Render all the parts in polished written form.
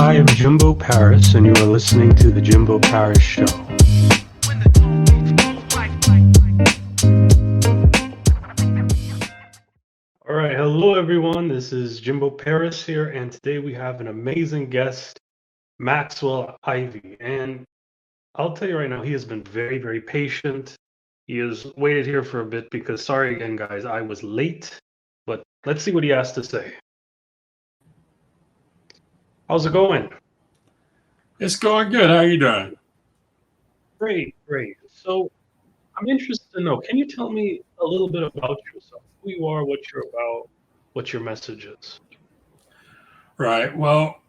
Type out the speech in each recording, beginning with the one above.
I am Jimbo Paris, and you are listening to The Jimbo Paris Show. All right, hello everyone. This is Jimbo Paris here, and today we have an amazing guest, Maxwell Ivey. And I'll tell you right now, he has been very, very patient. He has waited here for a bit because, sorry again, guys, I was late. But let's see what he has to say. How's it going? It's going good. How are you doing? Great, great. So I'm interested to know, can you tell me a little bit about yourself? Who you are, what you're about, what your message is? Right. Well,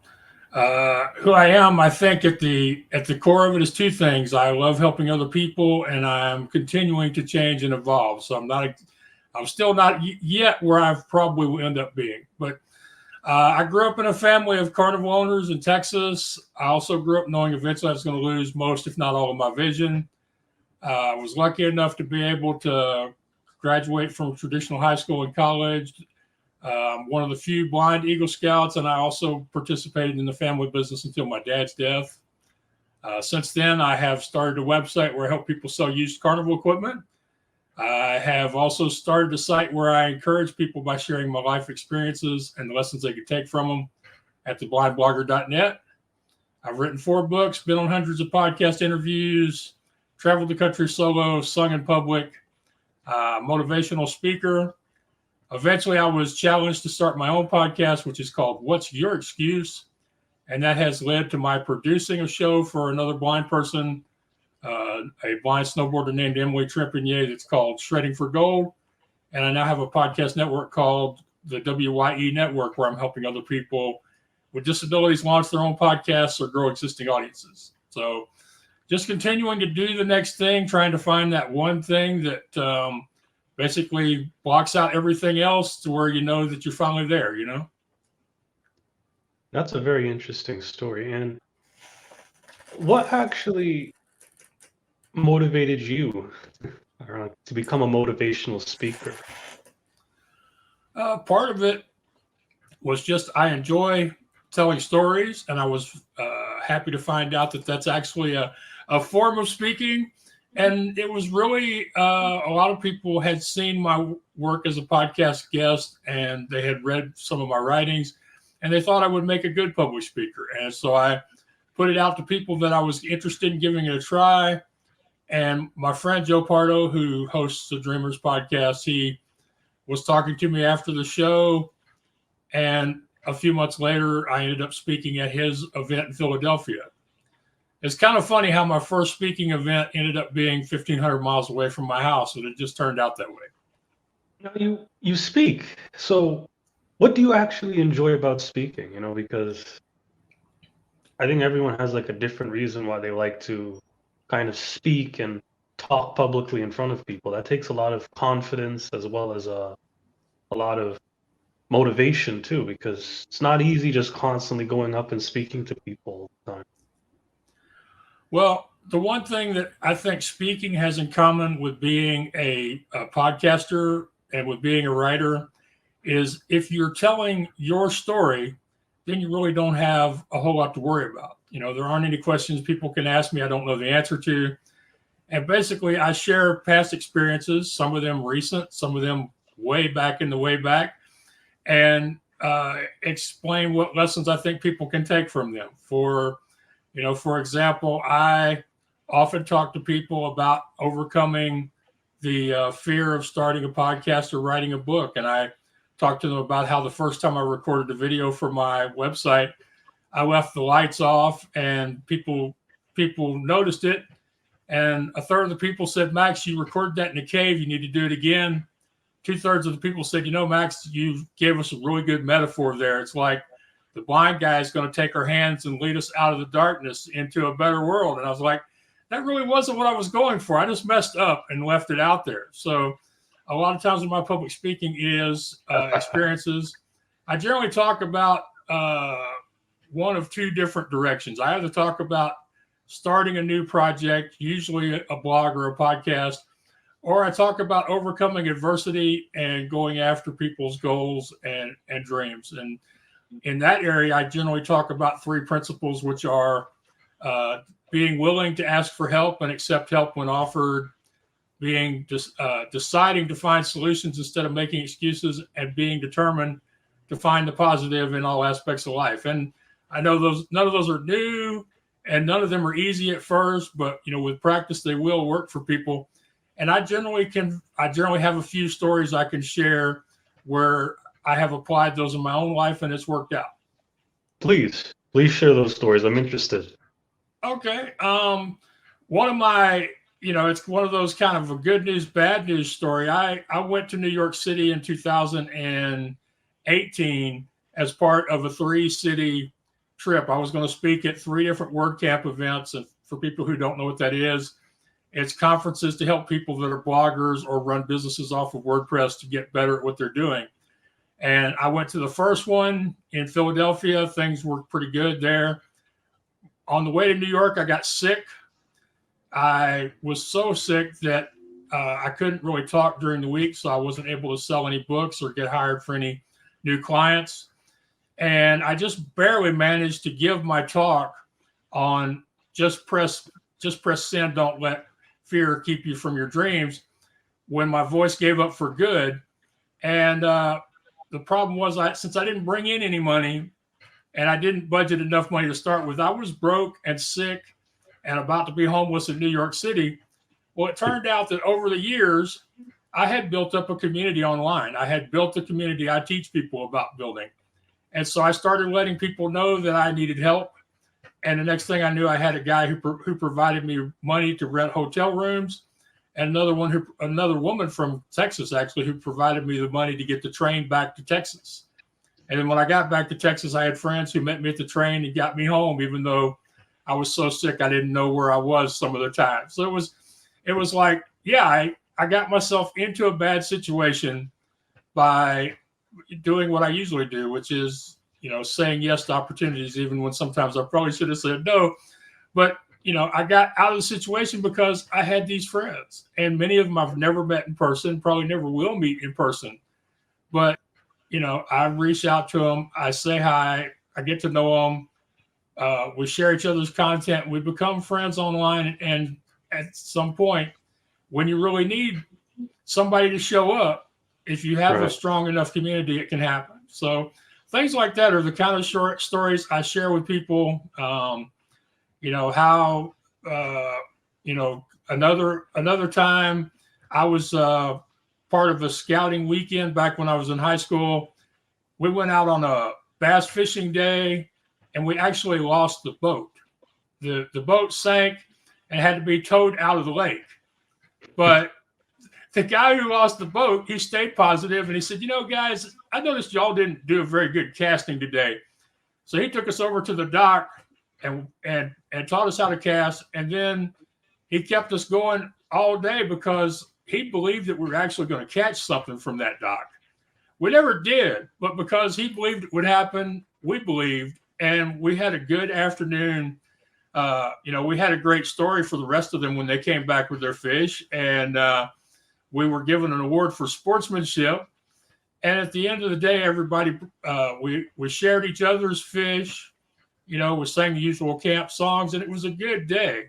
who I am, I think at the core of it is two things. I love helping other people, and I'm continuing to change and evolve. So I'm still not yet where I probably will end up being. But I grew up in a family of carnival owners in Texas. I also grew up knowing eventually I was going to lose most, if not all, of my vision. I was lucky enough to be able to graduate from traditional high school and college. One of the few blind Eagle Scouts, and I also participated in the family business until my dad's death. Since then, I have started a website where I help people sell used carnival equipment. I have also started a site where I encourage people by sharing my life experiences and the lessons they could take from them at theblindblogger.net. I've written 4 books, been on hundreds of podcast interviews, traveled the country solo, sung in public, motivational speaker. Eventually, I was challenged to start my own podcast, which is called What's Your Excuse? And that has led to my producing a show for another blind person, a blind snowboarder named Emily Trempanier, that's called Shredding for Gold. And I now have a podcast network called the WYE Network, where I'm helping other people with disabilities launch their own podcasts or grow existing audiences. So just continuing to do the next thing, trying to find that one thing that basically blocks out everything else to where you know that you're finally there, you know? That's a very interesting story. And what actually motivated you to become a motivational speaker? Part of it was just I enjoy telling stories, and I was happy to find out that that's actually a form of speaking. And it was really a lot of people had seen my work as a podcast guest, and they had read some of my writings, and they thought I would make a good published speaker. And so I put it out to people that I was interested in giving it a try. And my friend Joe Pardo, who hosts the Dreamers podcast, he was talking to me after the show. And a few months later, I ended up speaking at his event in Philadelphia. It's kind of funny how my first speaking event ended up being 1,500 miles away from my house, and it just turned out that way. Now you speak. So what do you actually enjoy about speaking? Because I think everyone has like a different reason why they like to kind of speak and talk publicly in front of people. That takes a lot of confidence as well as a lot of motivation too, because it's not easy just constantly going up and speaking to people all the time. Well, the one thing that I think speaking has in common with being a podcaster and with being a writer is if you're telling your story, then you really don't have a whole lot to worry about. You know, there aren't any questions people can ask me I don't know the answer to. And basically, I share past experiences, some of them recent, some of them way back in the way back, and explain what lessons I think people can take from them. For example, I often talk to people about overcoming the fear of starting a podcast or writing a book. And I talk to them about how the first time I recorded a video for my website, I left the lights off and people noticed it. And a third of the people said, Max, you recorded that in a cave. You need to do it again. 2/3 of the people said, Max, you gave us a really good metaphor there. It's like the blind guy is going to take our hands and lead us out of the darkness into a better world. And I was like, that really wasn't what I was going for. I just messed up and left it out there. So a lot of times in my public speaking is experiences. I generally talk about one of two different directions. I either talk about starting a new project, usually a blog or a podcast, or I talk about overcoming adversity and going after people's goals and dreams. And in that area, I generally talk about three principles, which are being willing to ask for help and accept help when offered, being deciding to find solutions instead of making excuses, and being determined to find the positive in all aspects of life. And I know none of those are new, and none of them are easy at first, but with practice, they will work for people. And I generally have a few stories I can share where I have applied those in my own life and it's worked out. Please share those stories. I'm interested. Okay. One of my, it's one of those kind of a good news, bad news story. I went to New York City in 2018 as part of a 3-city trip. I was going to speak at 3 different WordCamp events. And for people who don't know what that is, it's conferences to help people that are bloggers or run businesses off of WordPress to get better at what they're doing. And I went to the first one in Philadelphia. Things were pretty good there. On the way to New York, I got sick. I was so sick that I couldn't really talk during the week, so I wasn't able to sell any books or get hired for any new clients. And I just barely managed to give my talk on just press send, don't let fear keep you from your dreams, when my voice gave up for good. And the problem was, since I didn't bring in any money and I didn't budget enough money to start with, I was broke and sick and about to be homeless in New York City. Well, it turned out that over the years, I had built up a community online. I had built a community I teach people about building. And so I started letting people know that I needed help. And the next thing I knew, I had a guy who provided me money to rent hotel rooms, and another woman from Texas, actually, who provided me the money to get the train back to Texas. And then when I got back to Texas, I had friends who met me at the train and got me home, even though I was so sick I didn't know where I was some of the time. So it was like, yeah, I got myself into a bad situation by doing what I usually do, which is, saying yes to opportunities, even when sometimes I probably should have said no. But, I got out of the situation because I had these friends, and many of them I've never met in person, probably never will meet in person. But, I reach out to them. I say hi. I get to know them. We share each other's content. We become friends online. And at some point, when you really need somebody to show up, if you have a strong enough community, it can happen. So things like that are the kind of short stories I share with people. How, another time I was part of a scouting weekend back when I was in high school. We went out on a bass fishing day, and we actually lost the boat. The boat sank and had to be towed out of the lake. But the guy who lost the boat, he stayed positive, and he said, guys, I noticed y'all didn't do a very good casting today. So he took us over to the dock and taught us how to cast. And then he kept us going all day because he believed that we were actually going to catch something from that dock. We never did, but because he believed it would happen, we believed, and we had a good afternoon. We had a great story for the rest of them when they came back with their fish, and we were given an award for sportsmanship. And at the end of the day, everybody, we shared each other's fish, we sang the usual camp songs, and it was a good day.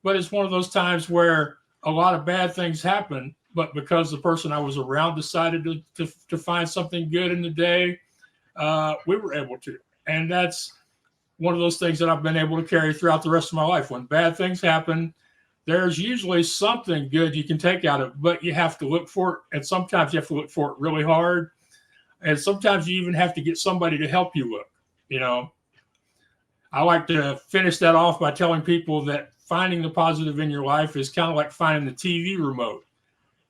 But it's one of those times where a lot of bad things happen, but because the person I was around decided to find something good in the day, we were able to. And that's one of those things that I've been able to carry throughout the rest of my life. When bad things happen, there's usually something good you can take out of it, but you have to look for it. And sometimes you have to look for it really hard. And sometimes you even have to get somebody to help you look. I like to finish that off by telling people that finding the positive in your life is kind of like finding the TV remote.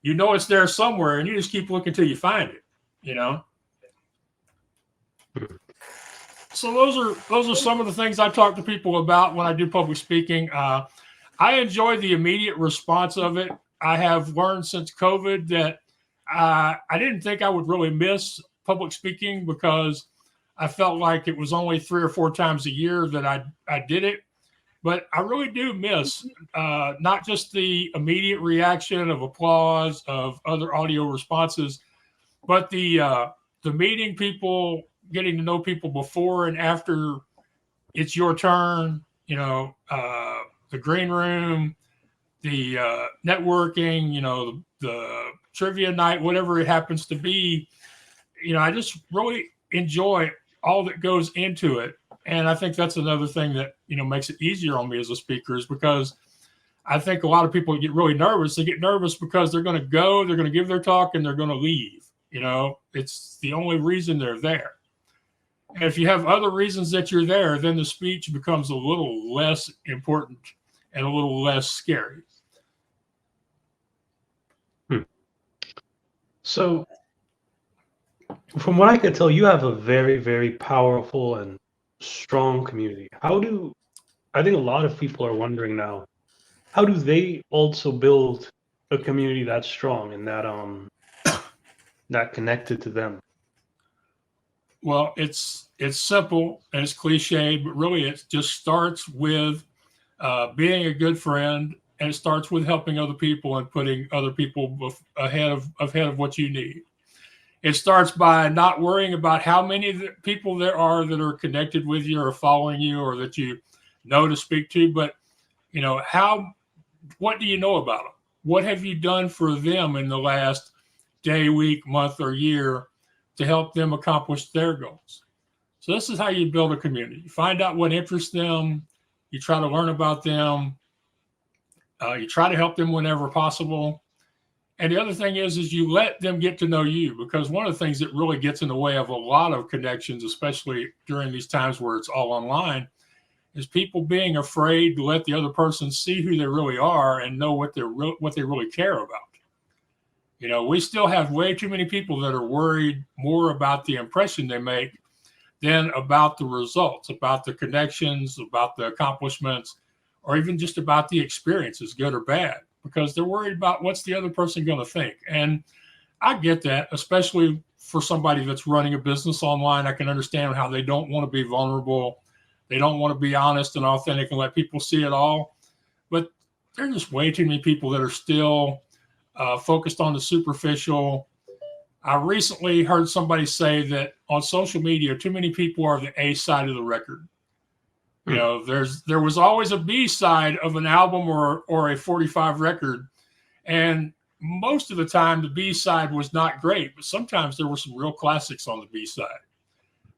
It's there somewhere, and you just keep looking till you find it, So those are some of the things I talk to people about when I do public speaking. I enjoy the immediate response of it. I have learned since COVID that I didn't think I would really miss public speaking because I felt like it was only 3 or 4 times a year that I did it. But I really do miss not just the immediate reaction of applause, of other audio responses, but the meeting people, getting to know people before and after it's your turn, the green room, the networking, the trivia night, whatever it happens to be. I just really enjoy all that goes into it. And I think that's another thing that, makes it easier on me as a speaker, is because I think a lot of people get really nervous. They get nervous because they're going to go, they're going to give their talk, and they're going to leave. It's the only reason they're there. And if you have other reasons that you're there, then the speech becomes a little less important and a little less scary. So, from what I could tell, you have a very, very powerful and strong community. I think a lot of people are wondering now, how do they also build a community that's strong and that connected to them? Well, it's simple and it's cliched, but really it just starts with being a good friend, and it starts with helping other people and putting other people ahead of what you need. It starts by not worrying about how many people there are that are connected with you or following you or that you know to speak to, but what do you know about them? What have you done for them in the last day, week, month, or year to help them accomplish their goals? So this is how you build a community. You find out what interests them. You try to learn about them. You try to help them whenever possible. And the other thing is you let them get to know you, because one of the things that really gets in the way of a lot of connections, especially during these times where it's all online, is people being afraid to let the other person see who they really are and know what they really care about. We still have way too many people that are worried more about the impression they make than about the results, about the connections, about the accomplishments, or even just about the experiences, good or bad, because they're worried about what's the other person going to think. And I get that, especially for somebody that's running a business online. I can understand how they don't want to be vulnerable. They don't want to be honest and authentic and let people see it all. But there are just way too many people that are still focused on the superficial. I recently heard somebody say that on social media, too many people are the A side of the record. There was always a B side of an album or a 45 record. And most of the time, the B side was not great, but sometimes there were some real classics on the B side.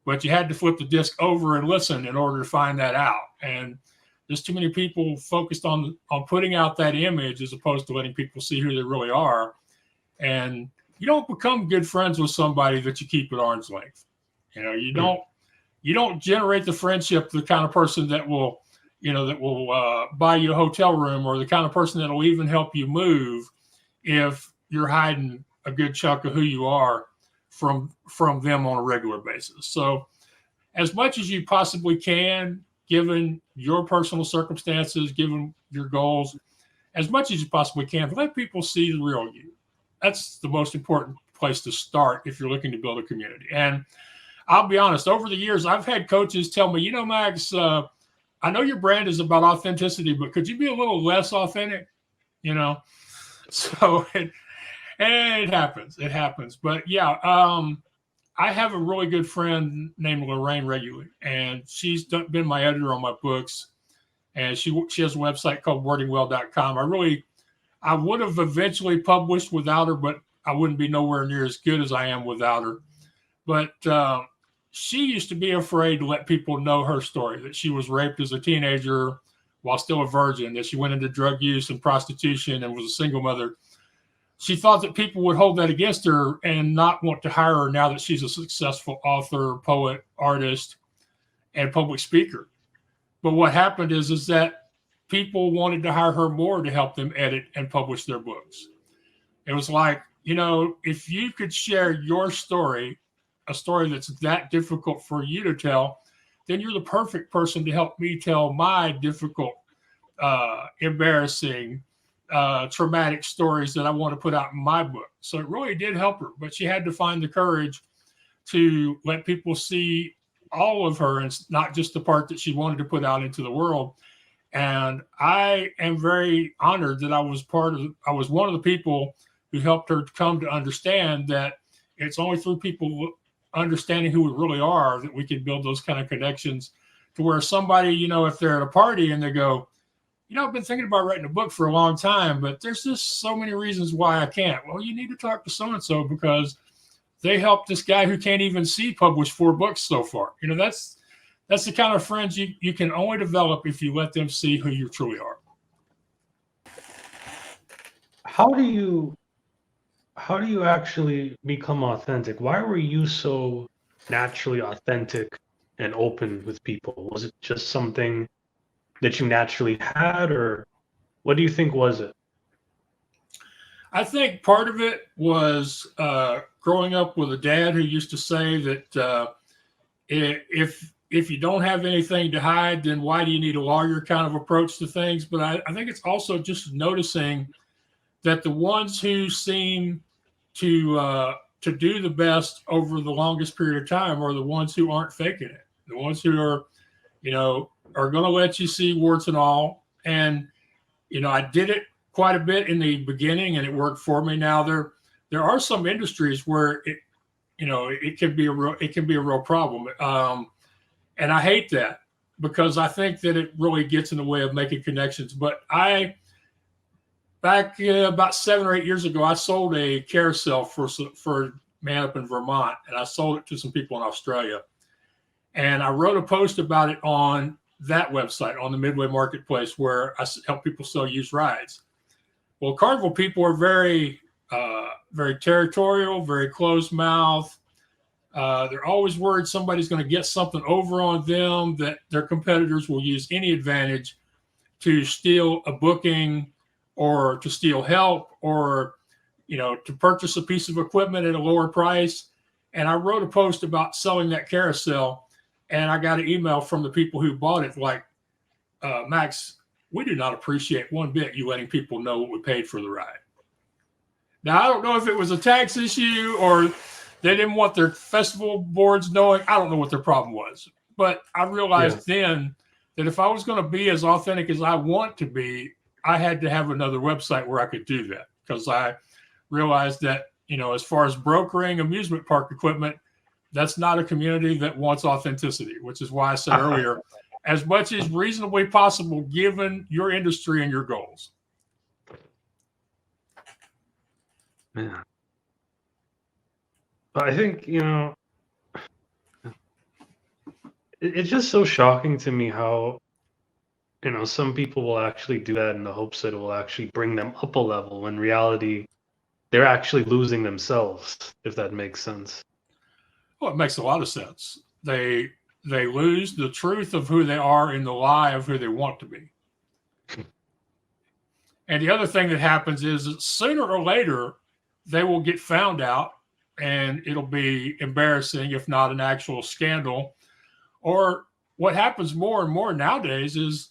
But you had to flip the disc over and listen in order to find that out. And there's too many people focused on putting out that image as opposed to letting people see who they really are. And you don't become good friends with somebody that you keep at arm's length. You don't generate the friendship, the kind of person that will buy you a hotel room, or the kind of person that will even help you move if you're hiding a good chunk of who you are from them on a regular basis. So as much as you possibly can, given your personal circumstances, given your goals, as much as you possibly can, let people see the real you. That's the most important place to start if you're looking to build a community. And I'll be honest, over the years, I've had coaches tell me, Max, I know your brand is about authenticity, but could you be a little less authentic? So it happens. It happens. But yeah, I have a really good friend named Lorraine Regularly, and she's been my editor on my books. And she has a website called wordingwell.com. I would have eventually published without her, but I wouldn't be nowhere near as good as I am without her. But she used to be afraid to let people know her story, that she was raped as a teenager while still a virgin, that she went into drug use and prostitution and was a single mother. She thought that people would hold that against her and not want to hire her now that she's a successful author, poet, artist, and public speaker. But what happened is that people wanted to hire her more to help them edit and publish their books. It was like, if you could share your story, a story that's that difficult for you to tell, then you're the perfect person to help me tell my difficult, embarrassing, traumatic stories that I want to put out in my book. So it really did help her, but she had to find the courage to let people see all of her and not just the part that she wanted to put out into the world. And I am very honored that I was one of the people who helped her come to understand that it's only through people understanding who we really are, that we can build those kind of connections to where somebody, if they're at a party and they go, I've been thinking about writing a book for a long time, but there's just so many reasons why I can't. Well, you need to talk to so-and-so because they helped this guy who can't even see publish 4 books so far. That's the kind of friends you can only develop if you let them see who you truly are. How do you actually become authentic? Why were you so naturally authentic and open with people? Was it just something that you naturally had, or what do you think was it? I think part of it was growing up with a dad who used to say that if you don't have anything to hide, then why do you need a lawyer kind of approach to things? But I think it's also just noticing that the ones who seem to do the best over the longest period of time are the ones who aren't faking it. The ones who are, are going to let you see warts and all. And, I did it quite a bit in the beginning and it worked for me. Now there are some industries where it can be a real problem. And I hate that because I think that it really gets in the way of making connections. But back about 7 or 8 years ago, I sold a carousel for a man up in Vermont, and I sold it to some people in Australia. And I wrote a post about it on that website, on the Midway marketplace, where I help people sell used rides. Well, Carnival people are very, very territorial, very closed mouth. They're always worried somebody's going to get something over on them, that their competitors will use any advantage to steal a booking or to steal help or, to purchase a piece of equipment at a lower price. And I wrote a post about selling that carousel, and I got an email from the people who bought it like, Max, we do not appreciate one bit you letting people know what we paid for the ride. Now, I don't know if it was a tax issue or they didn't want their festival boards knowing. I don't know what their problem was. But I realized then that if I was going to be as authentic as I want to be, I had to have another website where I could do that, because I realized that, as far as brokering amusement park equipment, that's not a community that wants authenticity, which is why I said earlier, as much as reasonably possible, given your industry and your goals. Man. I think, it's just so shocking to me how, some people will actually do that in the hopes that it will actually bring them up a level. When in reality, they're actually losing themselves, if that makes sense. Well, it makes a lot of sense. They lose the truth of who they are in the lie of who they want to be. And the other thing that happens is that sooner or later, they will get found out and it'll be embarrassing, if not an actual scandal. Or what happens more and more nowadays is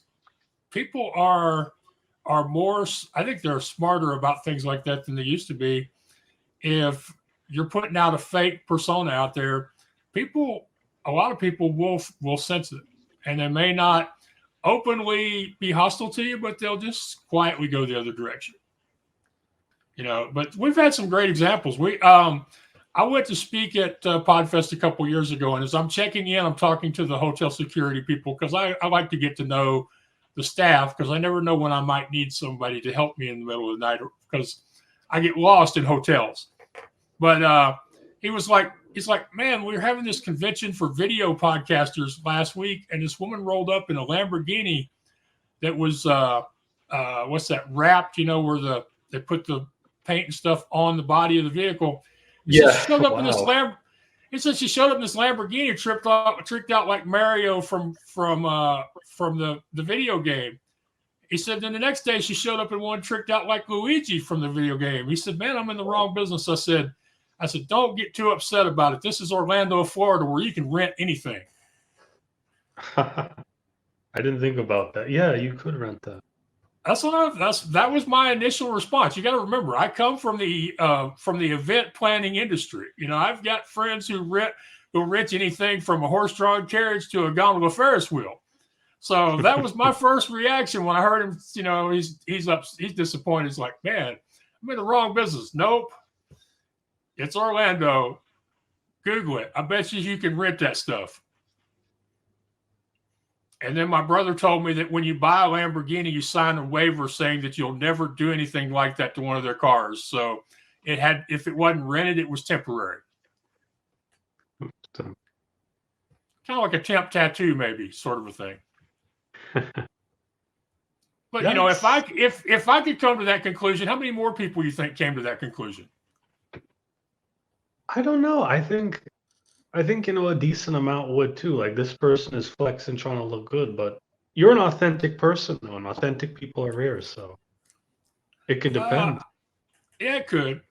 people are more, I think they're smarter about things like that than they used to be. If you're putting out a fake persona out there, a lot of people will sense it, and they may not openly be hostile to you, but they'll just quietly go the other direction. But we've had some great examples. I went to speak at Podfest a couple years ago, and as I'm checking in, I'm talking to the hotel security people because I like to get to know the staff, because I never know when I might need somebody to help me in the middle of the night, because I get lost in hotels. But he's like, man, we were having this convention for video podcasters last week, and this woman rolled up in a Lamborghini that was what's that, wrapped, where they put the paint and stuff on the body of the vehicle. She showed up in this she showed up in this Lamborghini, tricked out like Mario from the video game. He said, then the next day she showed up in one tricked out like Luigi from the video game. He said, man, I'm in the wrong business. I said, don't get too upset about it. This is Orlando, Florida, where you can rent anything. I didn't think about that. Yeah, you could rent that. That was my initial response. You got to remember, I come from the event planning industry. I've got friends who rent anything from a horse-drawn carriage to a gondola Ferris wheel. So that was my first reaction when I heard him. He's disappointed. He's like, man, I'm in the wrong business. Nope, it's Orlando. Google it. I bet you can rent that stuff. And then my brother told me that when you buy a Lamborghini, you sign a waiver saying that you'll never do anything like that to one of their cars. So if it wasn't rented, it was temporary. Kind of like a temp tattoo, maybe, sort of a thing. But you know, if I could come to that conclusion, how many more people you think came to that conclusion? I don't know. I think a decent amount would too. Like, this person is flexing, trying to look good, but you're an authentic person, though, and authentic people are rare, so it could depend. Yeah, it could.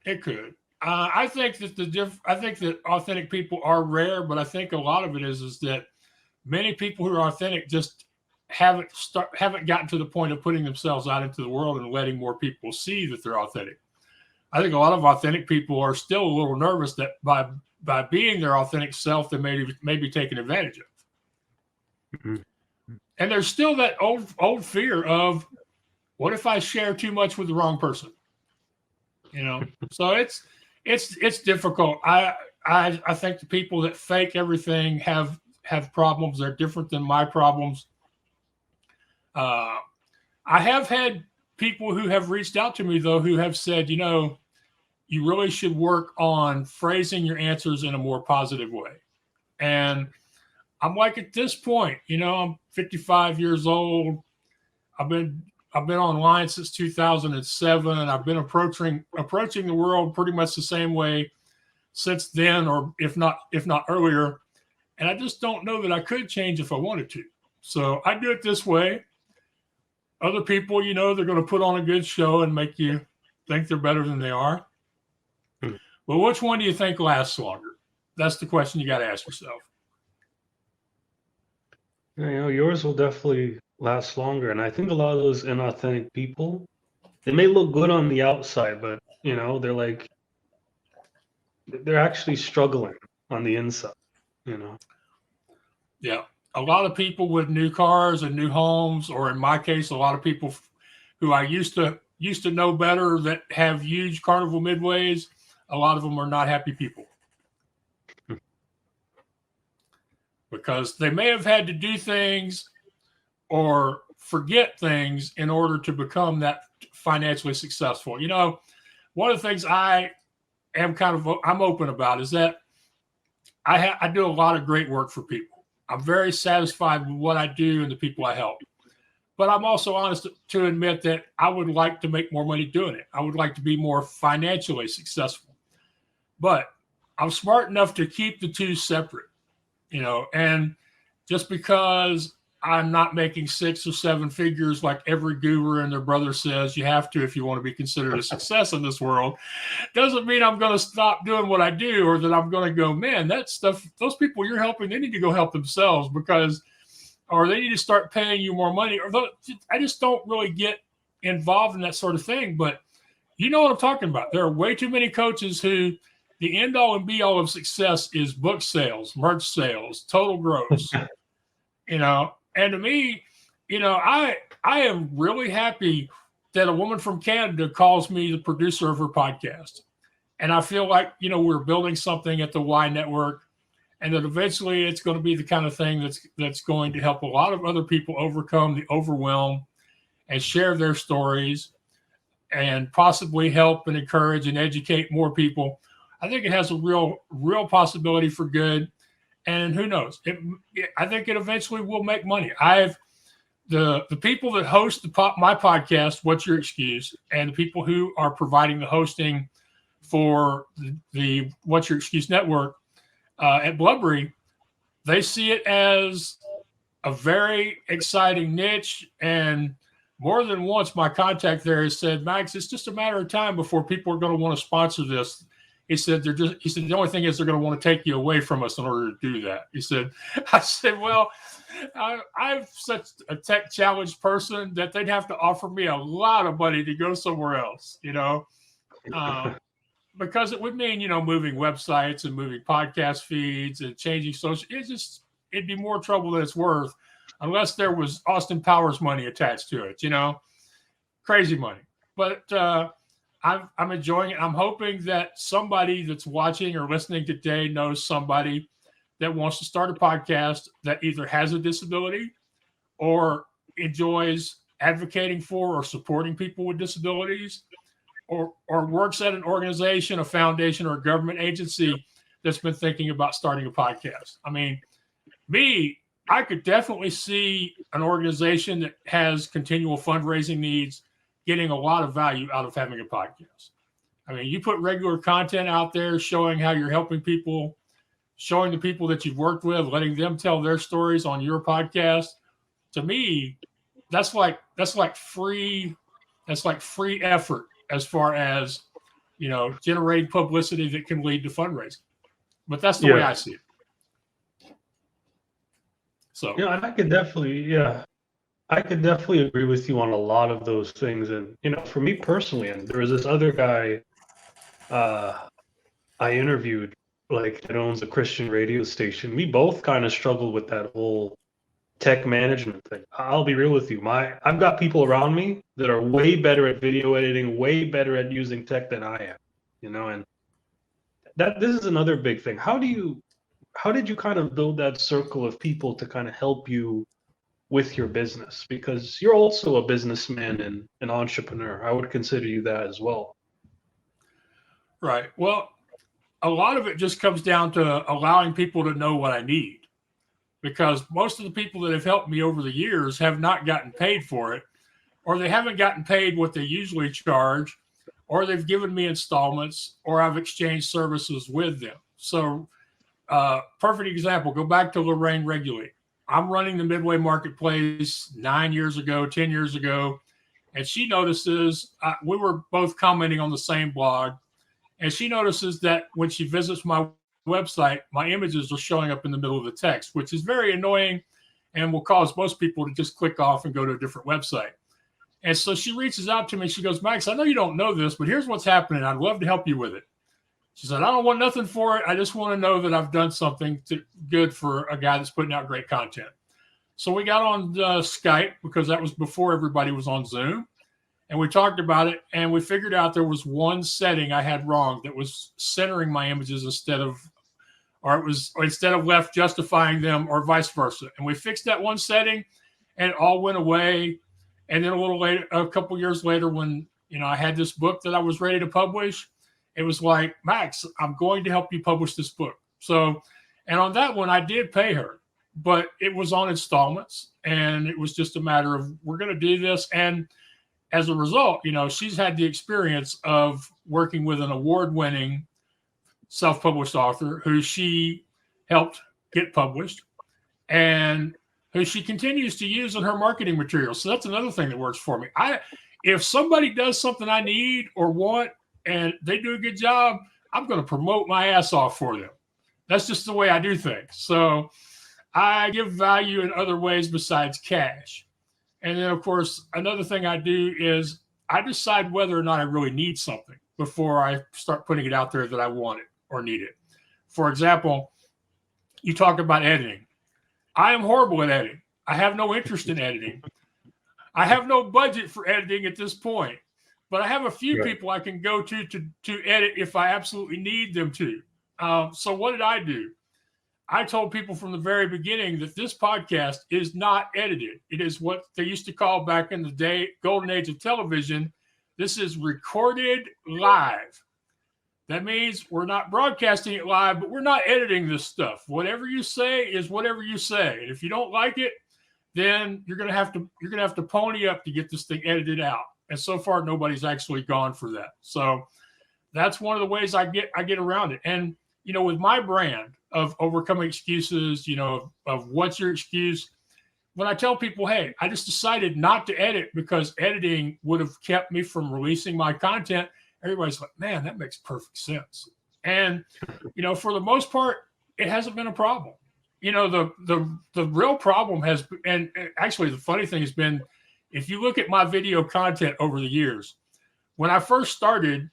I think that authentic people are rare, but I think a lot of it is that many people who are authentic just haven't gotten to the point of putting themselves out into the world and letting more people see that they're authentic. I think a lot of authentic people are still a little nervous that by being their authentic self, they may be taken advantage of. Mm-hmm. And there's still that old fear of, what if I share too much with the wrong person? You know, so it's difficult. I think the people that fake everything have problems. They're different than my problems. I have had people who have reached out to me, though, who have said, you know, you really should work on phrasing your answers in a more positive way. And I'm like, at this point, you know, I'm 55 years old. I've been online since 2007, and I've been approaching the world pretty much the same way since then, or if not earlier. And I just don't know that I could change if I wanted to. So I do it this way. Other people, you know, they're going to put on a good show and make you think they're better than they are. Well, which one do you think lasts longer? That's the question you got to ask yourself. You know, yours will definitely last longer. And I think a lot of those inauthentic people, they may look good on the outside, but, you know, they're actually struggling on the inside, you know? Yeah. A lot of people with new cars and new homes, or in my case, a lot of people who I used to know better that have huge Carnival Midways, a lot of them are not happy people. Because they may have had to do things or forget things in order to become that financially successful. You know, one of the things I'm open about is that I do a lot of great work for people. I'm very satisfied with what I do and the people I help. But I'm also honest to admit that I would like to make more money doing it. I would like to be more financially successful. But I'm smart enough to keep the two separate, you know, and just because I'm not making 6 or 7 figures like every guru and their brother says you have to if you want to be considered a success in this world, doesn't mean I'm going to stop doing what I do, or that I'm going to go, man, that stuff, those people you're helping, they need to go help themselves, or they need to start paying you more money. I just don't really get involved in that sort of thing. But you know what I'm talking about. There are way too many coaches who the end all and be all of success is book sales, merch sales, total gross, you know. And to me, you know, I am really happy that a woman from Canada calls me the producer of her podcast. And I feel like, you know, we're building something at the Y Network, and that eventually it's going to be the kind of thing that's going to help a lot of other people overcome the overwhelm and share their stories and possibly help and encourage and educate more people. I think it has a real possibility for good. And who knows? I think it eventually will make money. The people that host my podcast, What's Your Excuse, and the people who are providing the hosting for the What's Your Excuse network at Blubbery, they see it as a very exciting niche. And more than once, my contact there has said, Max, it's just a matter of time before people are going to want to sponsor this. He said, the only thing is they're going to want to take you away from us in order to do that. I said, well, I'm such a tech challenged person that they'd have to offer me a lot of money to go somewhere else, you know, because it would mean, you know, moving websites and moving podcast feeds and changing social. It'd be more trouble than it's worth, unless there was Austin Powers money attached to it, you know, crazy money. But I'm enjoying it. I'm hoping that somebody that's watching or listening today knows somebody that wants to start a podcast that either has a disability or enjoys advocating for or supporting people with disabilities, or works at an organization, a foundation, or a government agency that's been thinking about starting a podcast. I mean, I could definitely see an organization that has continual fundraising needs getting a lot of value out of having a podcast. I mean, you put regular content out there showing how you're helping people, showing the people that you've worked with, letting them tell their stories on your podcast. To me, that's like free effort as far as, generating publicity that can lead to fundraising. But that's the way I see it. So and I could definitely agree with you on a lot of those things. And for me personally, and there was this other guy I interviewed, like, that owns a Christian radio station. We both kind of struggled with that whole tech management thing. I'll be real with you. I've got people around me that are way better at video editing, way better at using tech than I am. And this is another big thing. How did you kind of build that circle of people to kind of help you with your business? Because you're also a businessman and an entrepreneur. I would consider you that as well. Right. Well, a lot of it just comes down to allowing people to know what I need, because most of the people that have helped me over the years have not gotten paid for it, or they haven't gotten paid what they usually charge, or they've given me installments, or I've exchanged services with them. So perfect example, go back to Lorraine Regulate. I'm running the Midway Marketplace 9 years ago, 10 years ago, and she notices, we were both commenting on the same blog, and she notices that when she visits my website, my images are showing up in the middle of the text, which is very annoying and will cause most people to just click off and go to a different website. And so she reaches out to me. She goes, Max, I know you don't know this, but here's what's happening. I'd love to help you with it. She said, I don't want nothing for it. I just want to know that I've done something good for a guy that's putting out great content. So we got on Skype, because that was before everybody was on Zoom. And we talked about it, and we figured out there was one setting I had wrong that was centering my images instead of left justifying them, or vice versa. And we fixed that one setting, and it all went away. And then a couple years later, when I had this book that I was ready to publish, it was like, Max, I'm going to help you publish this book. So, and on that one, I did pay her, but it was on installments, and it was just a matter of, we're going to do this. And as a result, she's had the experience of working with an award-winning self-published author who she helped get published, and who she continues to use in her marketing materials. So that's another thing that works for me. If somebody does something I need or want, and they do a good job, I'm going to promote my ass off for them. That's just the way I do things. So I give value in other ways besides cash. And then, of course, another thing I do is I decide whether or not I really need something before I start putting it out there that I want it or need it. For example, you talk about editing. I am horrible at editing. I have no interest in editing. I have no budget for editing at this point, but I have a few people I can go to edit if I absolutely need them to. So what did I do? I told people from the very beginning that this podcast is not edited. It is what they used to call back in the day, golden age of television. This is recorded live. That means we're not broadcasting it live, but we're not editing this stuff. Whatever you say is whatever you say. And if you don't like it, then you're gonna have to pony up to get this thing edited out. And so far, nobody's actually gone for that. So that's one of the ways I get around it. And with my brand of overcoming excuses, of what's your excuse, when I tell people, hey, I just decided not to edit because editing would have kept me from releasing my content, everybody's like, man, that makes perfect sense. And, for the most part, it hasn't been a problem. The real problem has been, and actually the funny thing has been, if you look at my video content over the years, when I first started,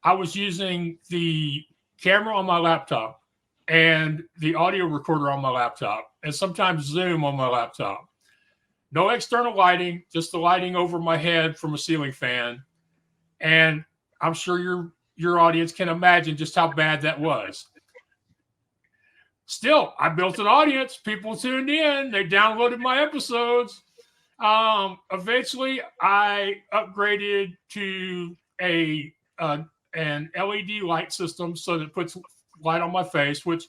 I was using the camera on my laptop and the audio recorder on my laptop, and sometimes Zoom on my laptop. No external lighting, just the lighting over my head from a ceiling fan. And I'm sure your audience can imagine just how bad that was. Still, I built an audience. People tuned in. They downloaded my episodes. Eventually, I upgraded to an LED light system so that it puts light on my face, which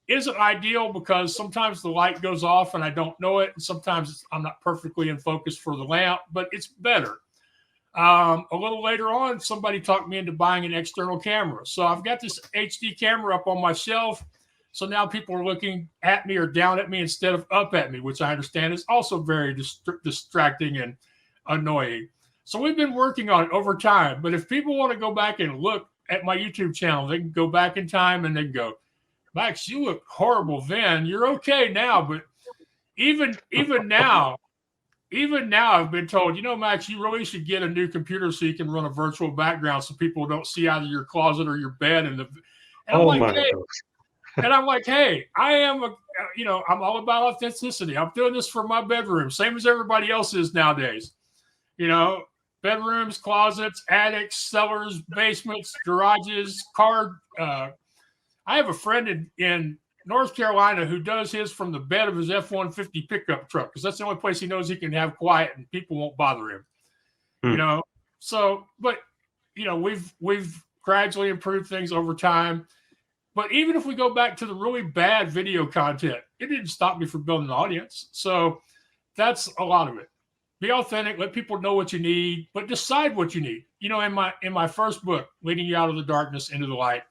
isn't ideal because sometimes the light goes off and I don't know it. And sometimes I'm not perfectly in focus for the lamp, but it's better. A little later on, somebody talked me into buying an external camera. So I've got this HD camera up on my shelf. So now people are looking at me or down at me instead of up at me, which I understand is also very distracting and annoying. So we've been working on it over time. But if people want to go back and look at my YouTube channel, they can go back in time and they can go, Max, you look horrible then. You're okay now. But even now, I've been told, Max, you really should get a new computer so you can run a virtual background so people don't see either your closet or your bed. And I'm like, hey, I am I'm all about authenticity. I'm doing this for my bedroom, same as everybody else is nowadays. Bedrooms, closets, attics, cellars, basements, garages, I have a friend in North Carolina who does his from the bed of his F-150 pickup truck because that's the only place he knows he can have quiet and people won't bother him. So, but we've gradually improved things over time. But even if we go back to the really bad video content, it didn't stop me from building an audience. So that's a lot of it. Be authentic, let people know what you need, but decide what you need. In my first book, Leading You Out of the Darkness into the Light,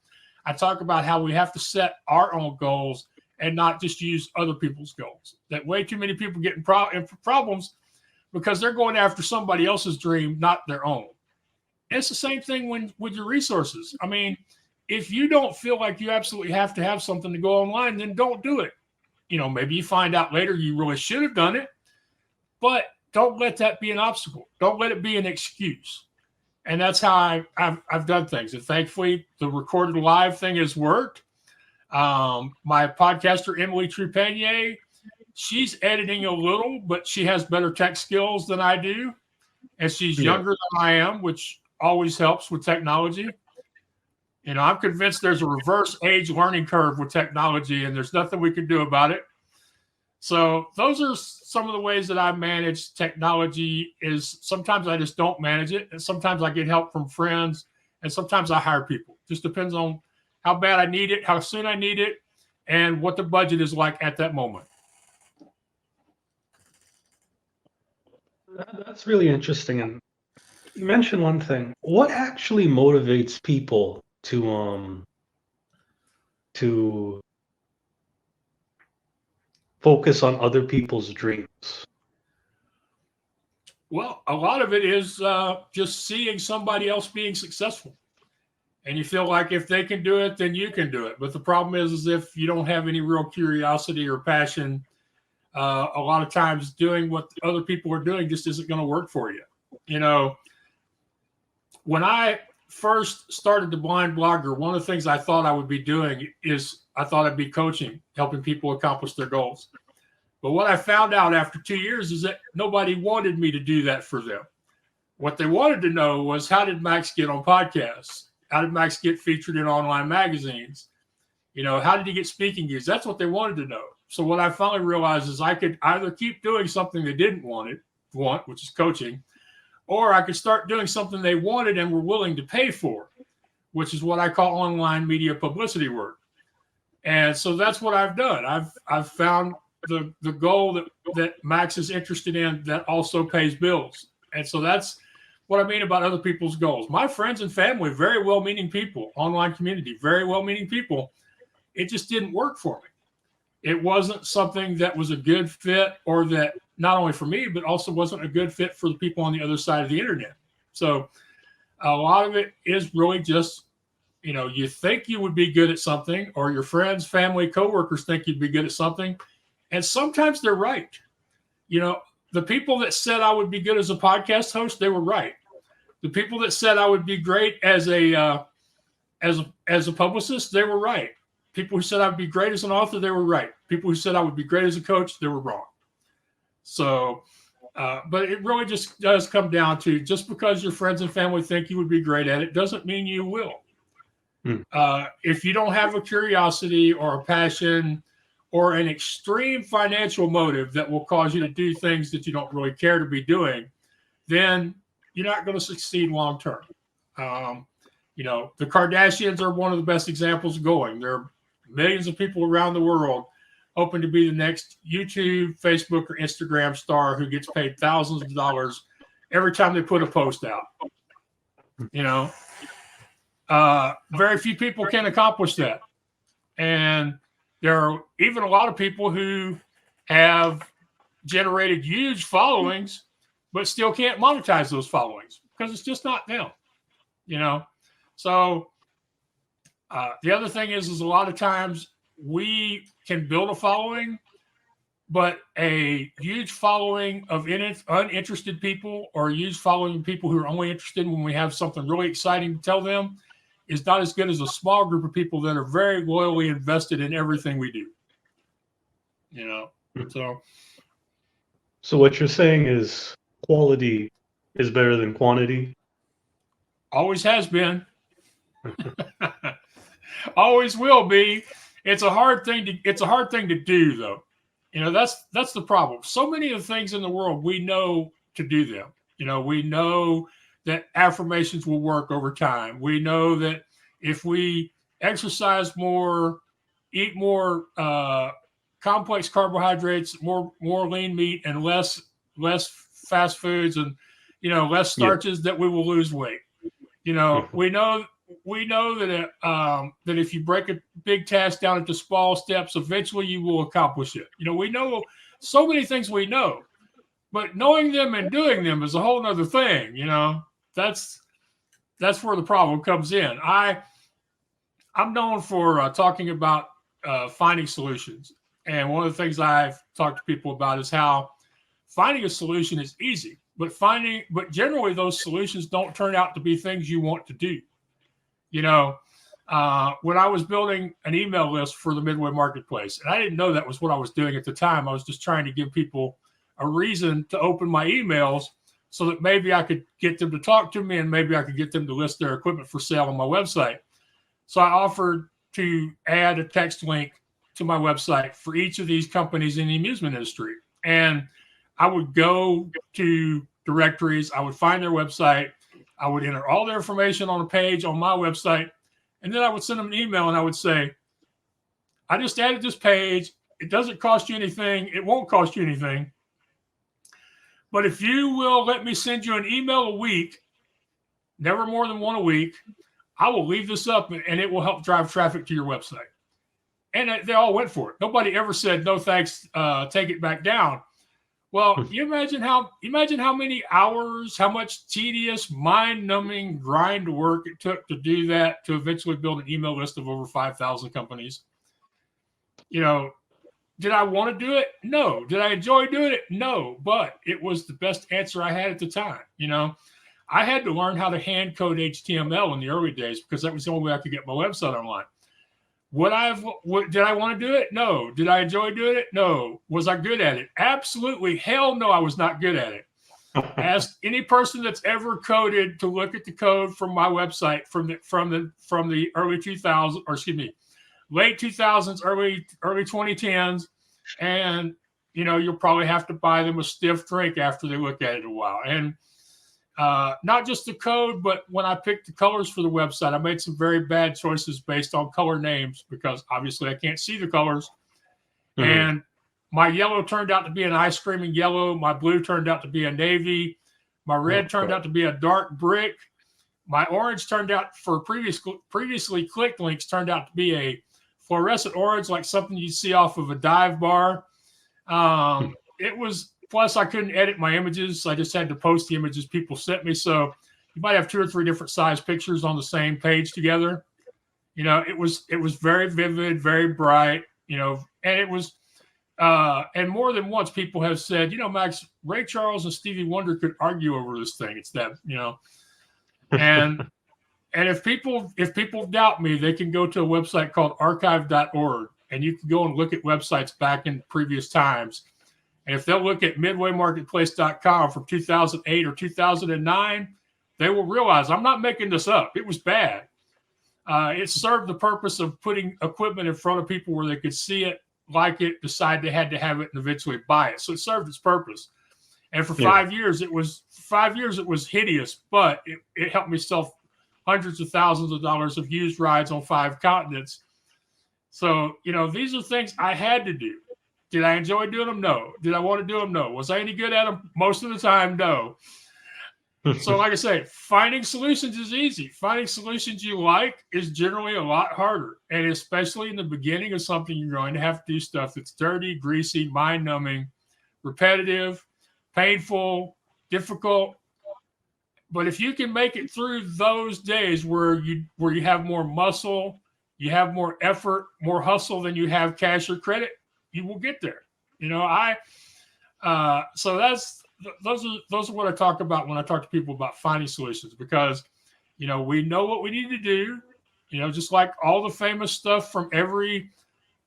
I talk about how we have to set our own goals and not just use other people's goals. That way too many people get in problems because they're going after somebody else's dream, not their own. And it's the same thing with your resources. I mean, if you don't feel like you absolutely have to have something to go online, then don't do it. Maybe you find out later you really should have done it, but don't let that be an obstacle. Don't let it be an excuse. And that's how I've done things. And thankfully, the recorded live thing has worked. My podcaster, Emily Trupanier, she's editing a little, but she has better tech skills than I do. And she's younger than I am, which always helps with technology. I'm convinced there's a reverse age learning curve with technology, and there's nothing we can do about it. So those are some of the ways that I manage technology. Is sometimes I just don't manage it, and sometimes I get help from friends, and sometimes I hire people. Just depends on how bad I need it, how soon I need it, and what the budget is like at that moment. That's really interesting. And you mentioned one thing. What actually motivates people to focus on other people's dreams? Well, a lot of it is just seeing somebody else being successful. And you feel like if they can do it, then you can do it. But the problem is if you don't have any real curiosity or passion, a lot of times doing what other people are doing just isn't going to work for you. When I first started the Blind Blogger, one of the things I thought I would be doing is I thought I'd be coaching, helping people accomplish their goals. But what I found out after 2 years is that nobody wanted me to do that for them. What they wanted to know was, how did Max get on podcasts? How did Max get featured in online magazines? How did he get speaking gigs? That's what they wanted to know. So what I finally realized is I could either keep doing something they didn't want, which is coaching, or I could start doing something they wanted and were willing to pay for, which is what I call online media publicity work. And so that's what I've done. I've found the goal that Max is interested in that also pays bills. And so that's what I mean about other people's goals. My friends and family, very well-meaning people, online community, very well-meaning people. It just didn't work for me. It wasn't something that was a good fit, or that not only for me, but also wasn't a good fit for the people on the other side of the internet. So a lot of it is really just, you think you would be good at something, or your friends, family, coworkers think you'd be good at something. And sometimes they're right. The people that said I would be good as a podcast host, they were right. The people that said I would be great as a publicist, they were right. People who said I would be great as an author, they were right. People who said I would be great as a coach, they were wrong. So But it really just does come down to, just because your friends and family think you would be great at it doesn't mean you will. If you don't have a curiosity or a passion or an extreme financial motive that will cause you to do things that you don't really care to be doing, then you're not going to succeed long term. The Kardashians are one of the best examples going. There are millions of people around the world hoping to be the next YouTube, Facebook, or Instagram star who gets paid thousands of dollars every time they put a post out. Very few people can accomplish that. And there are even a lot of people who have generated huge followings, but still can't monetize those followings because it's just not them, So the other thing is a lot of times we can build a following, but a huge following of uninterested people, or a huge following of people who are only interested when we have something really exciting to tell them, is not as good as a small group of people that are very loyally invested in everything we do. So what you're saying is quality is better than quantity? Always has been. Always will be. It's a hard thing to do, though. That's the problem. So many of the things in the world, we know to do them. We know that affirmations will work over time. We know that if we exercise more, eat more complex carbohydrates, more lean meat, and less fast foods, and less starches, that we will lose weight. We know that that if you break a big task down into small steps, eventually you will accomplish it. We know so many things we know, but knowing them and doing them is a whole other thing. That's where the problem comes in. I'm known for talking about finding solutions, and one of the things I've talked to people about is how finding a solution is easy, but generally those solutions don't turn out to be things you want to do. When I was building an email list for the Midway marketplace, and I didn't know that was what I was doing at the time. I was just trying to give people a reason to open my emails so that maybe I could get them to talk to me, and maybe I could get them to list their equipment for sale on my website. So I offered to add a text link to my website for each of these companies in the amusement industry. And I would go to directories, I would find their website, I would enter all their information on a page on my website, and then I would send them an email and I would say, I just added this page. It doesn't cost you anything. It won't cost you anything. But if you will let me send you an email a week, never more than one a week, I will leave this up and it will help drive traffic to your website. And they all went for it. Nobody ever said, no, thanks, take it back down. Well, you imagine how many hours, how much tedious, mind-numbing grind work it took to do that, to eventually build an email list of over 5,000 companies. Did I want to do it? No. Did I enjoy doing it? No. But it was the best answer I had at the time. I had to learn how to hand code HTML in the early days because that was the only way I could get my website online. Did I want to do it? No. Did I enjoy doing it? No. Was I good at it? Absolutely. Hell no, I was not good at it. Ask any person that's ever coded to look at the code from my website from the early 2000s, or excuse me, late 2000s, early 2010s, and you'll probably have to buy them a stiff drink after they look at it a while. And not just the code, but when I picked the colors for the website, I made some very bad choices based on color names because obviously I can't see the colors. Mm-hmm. And my yellow turned out to be an ice creaming yellow. My blue turned out to be a navy. My red turned out to be a dark brick. My orange turned out, for previously clicked links, turned out to be a fluorescent orange, like something you'd see off of a dive bar. Plus, I couldn't edit my images. So I just had to post the images people sent me. So you might have 2 or 3 different size pictures on the same page together. It was very vivid, very bright, and it was, and more than once people have said, Max, Ray Charles and Stevie Wonder could argue over this thing. It's that, and if people doubt me, they can go to a website called archive.org, and you can go and look at websites back in previous times. And if they'll look at midwaymarketplace.com from 2008 or 2009, they will realize I'm not making this up. It was bad. It served the purpose of putting equipment in front of people where they could see it, like it, decide they had to have it, and eventually buy it. So it served its purpose. And for 5 years, it was hideous, but it helped me sell hundreds of thousands of dollars of used rides on 5 continents. So, these are things I had to do. Did I enjoy doing them? No. Did I want to do them? No. Was I any good at them? Most of the time, no. So like I say, finding solutions is easy. Finding solutions you like is generally a lot harder. And especially in the beginning of something, you're going to have to do stuff that's dirty, greasy, mind-numbing, repetitive, painful, difficult. But if you can make it through those days where you have more muscle, you have more effort, more hustle than you have cash or credit, you will get there. So those are what I talk about when I talk to people about finding solutions, because, we know what we need to do, just like all the famous stuff from every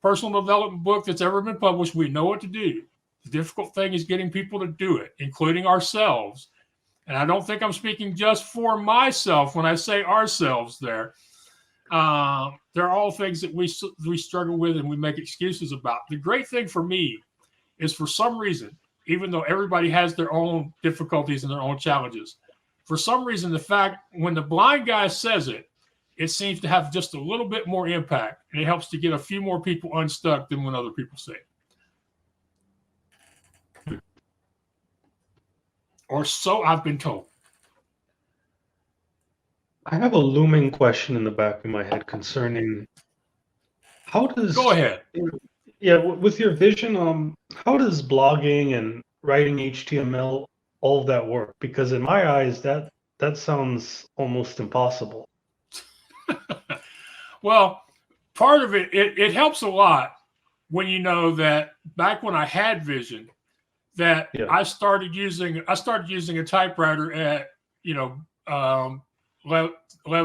personal development book that's ever been published, we know what to do. The difficult thing is getting people to do it, including ourselves. And I don't think I'm speaking just for myself when I say ourselves there. They're all things that we struggle with and we make excuses about. The great thing for me is, for some reason, even though everybody has their own difficulties and their own challenges, for some reason, the fact when the blind guy says it, it seems to have just a little bit more impact, and it helps to get a few more people unstuck than when other people say it. Or so I've been told. I have a looming question in the back of my head concerning how does... Go ahead. Yeah, with your vision, how does blogging and writing HTML, all of that work? Because in my eyes, that sounds almost impossible. Well, part of it helps a lot when you know that back when I had vision, that I started using a typewriter at 11,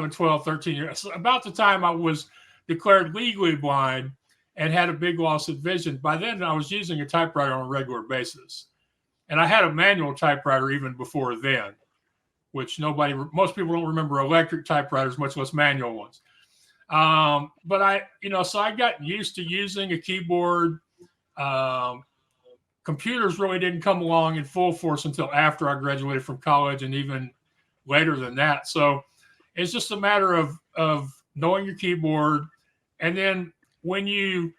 12, 13 years, about the time I was declared legally blind and had a big loss of vision. By then, I was using a typewriter on a regular basis. And I had a manual typewriter even before then, which most people don't remember electric typewriters, much less manual ones. But so I got used to using a keyboard. Computers really didn't come along in full force until after I graduated from college, and even later than that. So it's just a matter of knowing your keyboard. And then when you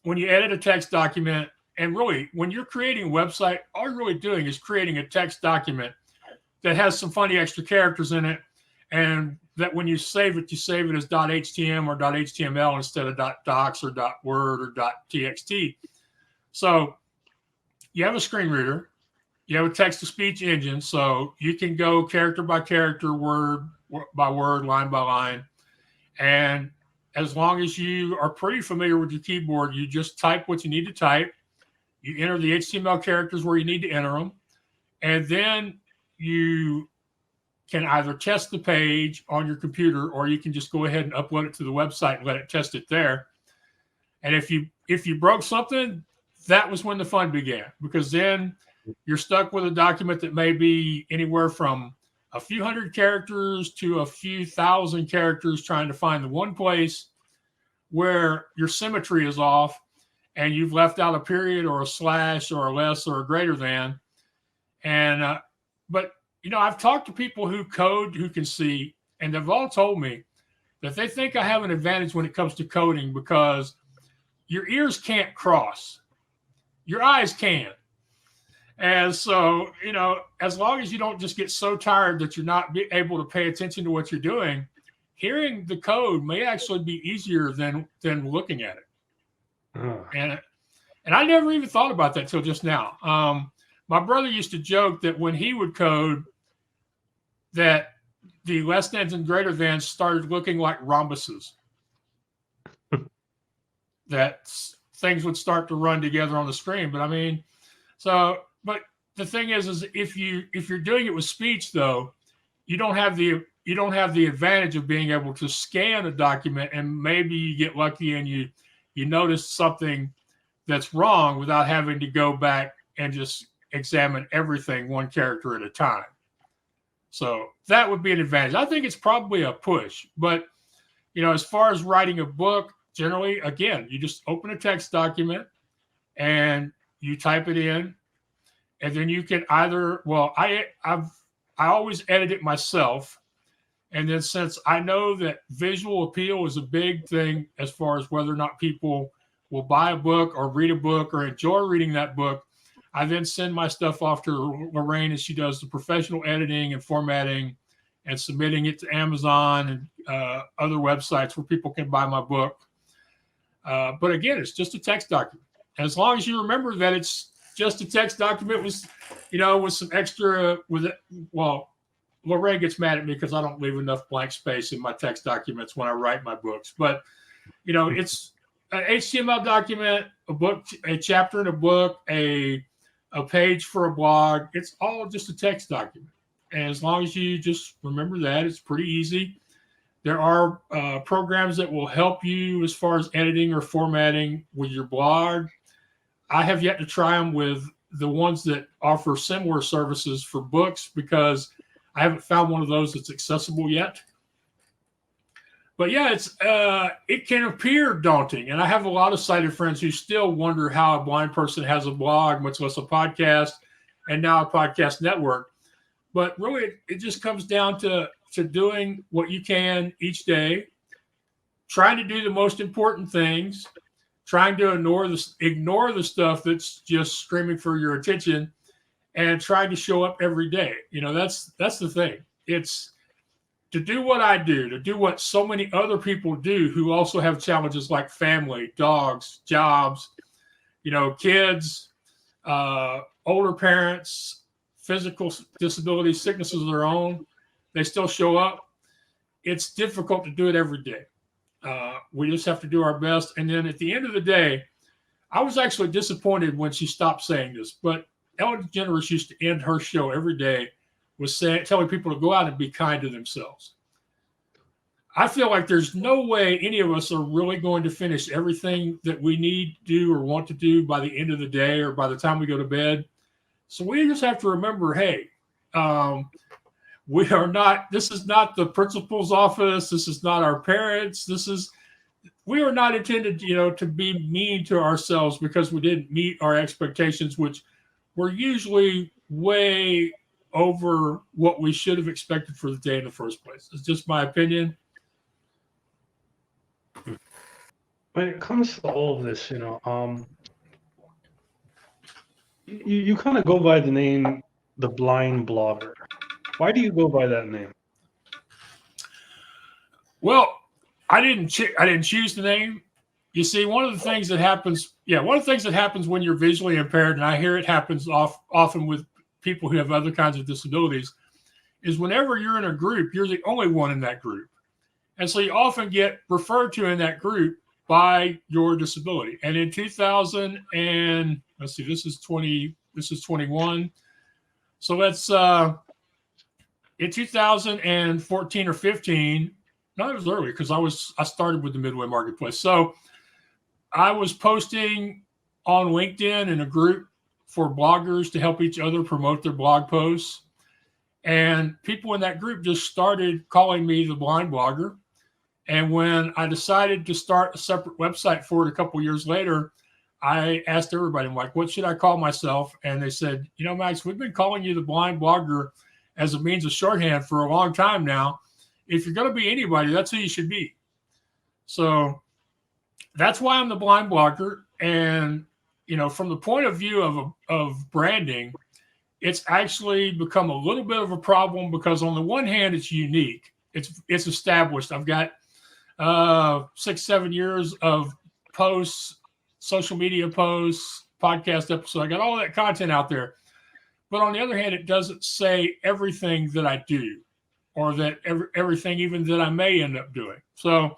edit a text document, and really when you're creating a website, all you're really doing is creating a text document that has some funny extra characters in it, and that when you save it as .htm or .html instead of .docs or .word or .txt. So you have a screen reader, you have a text-to-speech engine, so you can go character by character, word by word, line by line. And as long as you are pretty familiar with your keyboard, you just type what you need to type. You enter the HTML characters where you need to enter them. And then you can either test the page on your computer, or you can just go ahead and upload it to the website and let it test it there. And if you broke something, that was when the fun began, because then you're stuck with a document that may be anywhere from a few hundred characters to a few thousand characters, trying to find the one place where your symmetry is off and you've left out a period or a slash or a less or a greater than. And but I've talked to people who code, who can see, and they've all told me that they think I have an advantage when it comes to coding, because your ears can't cross, your eyes can. And so, as long as you don't just get so tired that you're not able to pay attention to what you're doing, hearing the code may actually be easier than looking at it. And I never even thought about that till just now. My brother used to joke that when he would code, that the less thans and greater thans started looking like rhombuses. That things would start to run together on the screen. But but the thing is if you're doing it with speech, though, you don't have the advantage of being able to scan a document, and maybe you get lucky and you notice something that's wrong without having to go back and just examine everything one character at a time. So that would be an advantage. I think it's probably a push, but as far as writing a book, generally, again, you just open a text document and you type it in, and then you can either, I always edit it myself. And then since I know that visual appeal is a big thing as far as whether or not people will buy a book or read a book or enjoy reading that book, I then send my stuff off to Lorraine, and she does the professional editing and formatting and submitting it to Amazon and other websites where people can buy my book. But again, it's just a text document. And as long as you remember that it's just a text document with some extra Lorraine gets mad at me because I don't leave enough blank space in my text documents when I write my books. But, it's an HTML document, a book, a chapter in a book, a page for a blog. It's all just a text document. And as long as you just remember that, it's pretty easy. There are programs that will help you as far as editing or formatting with your blog. I have yet to try them with the ones that offer similar services for books because I haven't found one of those that's accessible yet. But yeah, it can appear daunting. And I have a lot of sighted friends who still wonder how a blind person has a blog, much less a podcast, and now a podcast network. But really, it just comes down to doing what you can each day, trying to do the most important things, trying to ignore the stuff that's just screaming for your attention, and trying to show up every day. That's the thing. It's to do what I do, to do what so many other people do who also have challenges like family, dogs, jobs, kids, older parents, physical disabilities, sicknesses of their own. They still show up. It's difficult to do it every day. We just have to do our best. And then at the end of the day, I was actually disappointed when she stopped saying this, but Ellen DeGeneres used to end her show every day with telling people to go out and be kind to themselves. I feel like there's no way any of us are really going to finish everything that we need to do or want to do by the end of the day or by the time we go to bed. So we just have to remember, hey, this is not the principal's office. This is not our parents. We are not intended, to be mean to ourselves because we didn't meet our expectations, which were usually way over what we should have expected for the day in the first place. It's just my opinion. When it comes to all of this, you kind of go by the name The Blind Blogger. Why do you go by that name? Well, I didn't choose the name. You see, one of the things that happens when you're visually impaired, and I hear it happens often with people who have other kinds of disabilities, is whenever you're in a group, you're the only one in that group. And so you often get referred to in that group by your disability. And in 2000 and let's see, this is 21. So let's in 2014 or 15, no, it was early because I started with the Midway Marketplace. So I was posting on LinkedIn in a group for bloggers to help each other promote their blog posts. And people in that group just started calling me the Blind Blogger. And when I decided to start a separate website for it a couple years later, I asked everybody, I'm like, what should I call myself? And they said, Max, we've been calling you the Blind Blogger as a means of shorthand for a long time now. If you're going to be anybody, that's who you should be. So that's why I'm the Blind Blogger. And, from the point of view of branding, it's actually become a little bit of a problem because on the one hand, it's unique. It's established. I've got 6-7 years of posts, social media posts, podcast episodes. I got all that content out there. But on the other hand, it doesn't say everything that I do or that everything even that I may end up doing. So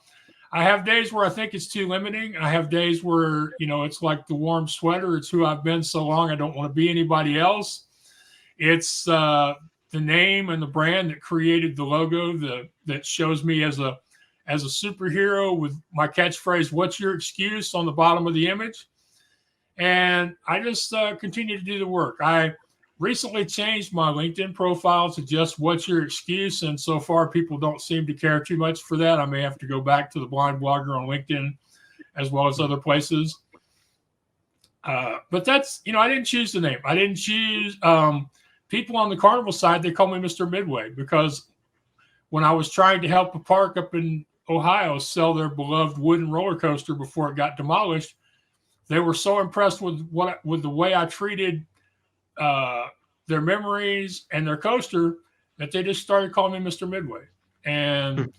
I have days where I think it's too limiting. I have days where, it's like the warm sweater. It's who I've been so long. I don't want to be anybody else. It's the name and the brand that created the logo that shows me as a superhero with my catchphrase, "What's your excuse?" on the bottom of the image. And I just continue to do the work. I recently changed my LinkedIn profile to just what's your excuse. And so far, people don't seem to care too much for that. I may have to go back to the blind blogger on LinkedIn as well as other places. But that's, I didn't choose the name. I didn't choose people on the carnival side. They call me Mr. Midway because when I was trying to help a park up in Ohio sell their beloved wooden roller coaster before it got demolished, they were so impressed with the way I treated their memories and their coaster that they just started calling me Mr. Midway. And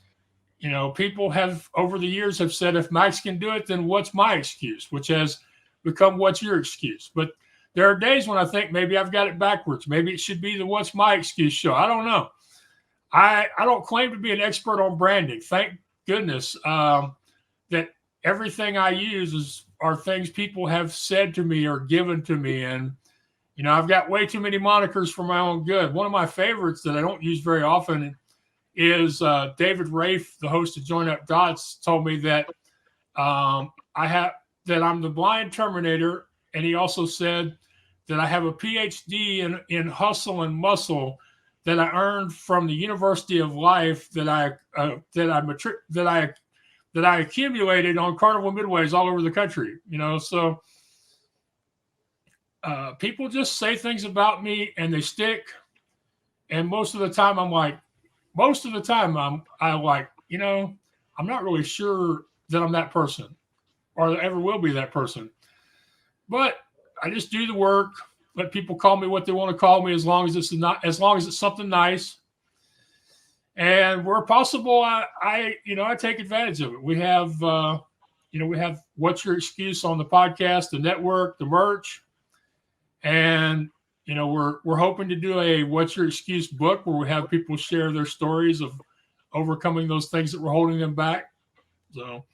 people have over the years have said, if Max can do it, then what's my excuse? Which has become what's your excuse. But there are days when I think maybe I've got it backwards. Maybe it should be the what's my excuse show. I don't know. I don't claim to be an expert on branding. Thank goodness that everything I use are things people have said to me or given to me. And, I've got way too many monikers for my own good. One of my favorites that I don't use very often is David Rafe, the host of Join Up Dots, told me that I'm the blind Terminator. And he also said that I have a PhD in hustle and muscle that I earned from the University of Life that I accumulated on carnival midways all over the country. So people just say things about me and they stick. And most of the time I'm like, I'm not really sure that I'm that person or ever will be that person. But I just do the work. Let people call me what they want to call me as long as it's something nice. And where possible, I take advantage of it. We have What's Your Excuse on the podcast, the network, the merch. And, we're hoping to do a What's Your Excuse book where we have people share their stories of overcoming those things that were holding them back. So,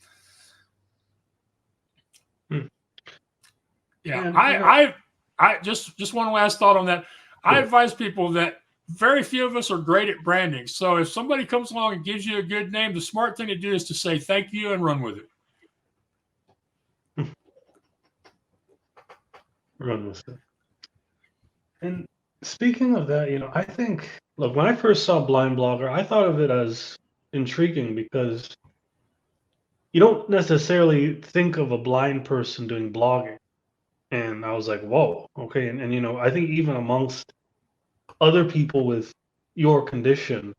yeah, I just one last thought on that. I advise people that very few of us are great at branding. So if somebody comes along and gives you a good name, the smart thing to do is to say thank you and run with it. Run with it. And speaking of that, I think, look, when I first saw Blind Blogger, I thought of it as intriguing because you don't necessarily think of a blind person doing blogging. And I was like, whoa, okay. And I think even amongst other people with your condition,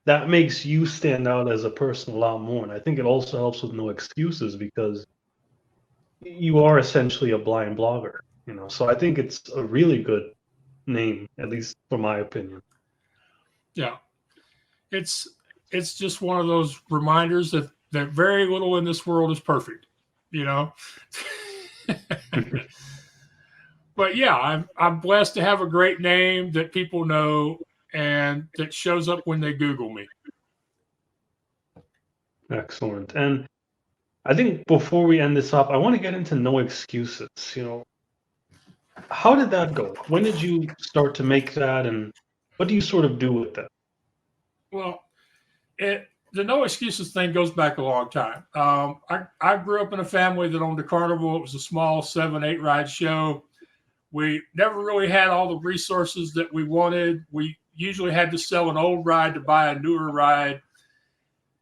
that makes you stand out as a person a lot more. And I think it also helps with No Excuses because you are essentially a blind blogger, So I think it's a really good name, at least for my opinion. Yeah. It's just one of those reminders that very little in this world is perfect, But yeah, I'm blessed to have a great name that people know and that shows up when they Google me. Excellent. And I think before we end this up, I want to get into No Excuses. How did that go? When did you start to make that, and what do you sort of do with that? Well, the No Excuses thing goes back a long time. I grew up in a family that owned a carnival. It was a small 7-8 ride show. We never really had all the resources that we wanted. We usually had to sell an old ride to buy a newer ride.